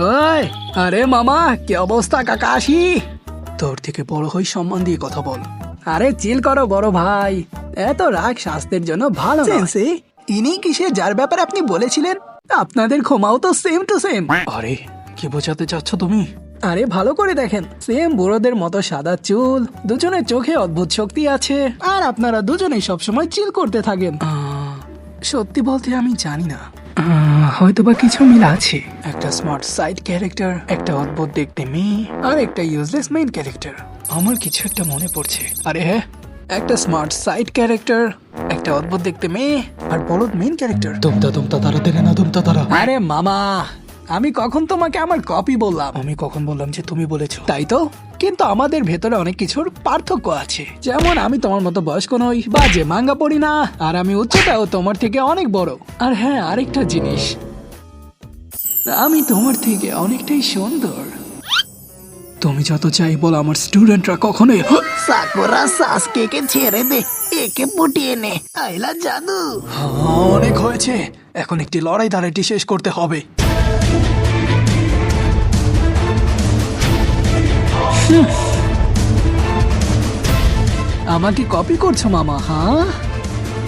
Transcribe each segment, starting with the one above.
ওই, আরে মামা, কি অবস্থা কাকাশি? তোর থেকে বড় হই, সম্মান দিয়ে কথা বল। আরে চিল করো বড় ভাই, এত রাগ স্বাস্থ্যের জন্য ভালো না। ইনি কিসে যার ব্যাপারে আপনি বলেছিলেন? আপনাদের ক্ষমাও তো সেম টু সেম। আরে কি বোঝাতে চাচ্ছ তুমি? আরে ভালো করে দেখেন, সেম বুড়োদের মতো সাদা চুল, দুজনের চোখে অদ্ভুত শক্তি আছে, আর আপনারা দুজনেই সবসময় চিল করতে থাকেন। সত্যি বলতে আমি জানি না, হয়তোবা কিছু মিল আছে। একটা স্মার্ট সাইড ক্যারেক্টার, একটা অদ্ভুত দেখতে মেয়ে, আর একটা ইউজলেস মেইন ক্যারেক্টার। আমার কিছু একটা মনে পড়ছে। আরে হ্যাঁ, একটা স্মার্ট সাইড ক্যারেক্টার, একটা অদ্ভুত দেখতে মেয়ে, আর বলদ মেইন ক্যারেক্টার। তুমতা তারা দেরে না তুমতা তারা। আরে মামা, আমি কখন তোমাকে আমার কপি বললাম? আমি কখন বললাম যে তুমি বলেছো? তাই তো, কিন্তু আমাদের ভেতরে অনেক কিছুর পার্থক্য আছে। যেমন আমি তোমার মতো বয়স্ক নই, বা যে মাঙ্গা পড়ি না, আর আমি উচ্চতাও তোমার থেকে অনেক বড়। আর হ্যাঁ, আরেকটা জিনিস, আমি তোমার থেকে অনেকটাই সুন্দর। তুমি যত চাই বলো, আমার স্টুডেন্টরা কখনোই সাকুরা সাসকেকে ছেড়ে দে, একে পটিয়ে নে। আইলা জাদু। অনেক হয়েছে, এখন একটি লড়াই দাঁড়াইটি শেষ করতে হবে। আমাকে কপি করছো মামা? হ্যাঁ,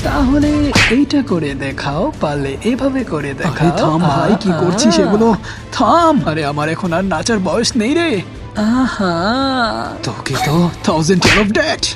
তাহলে এইটা করে দেখাও, পারলে এভাবে করে দেখাও। থাম ভাই, কি করছিস এগুলো? থাম। আরে আমার এখন আর নাচার বয়স নেই রে। আহা, তোকে তো 1000 years of death।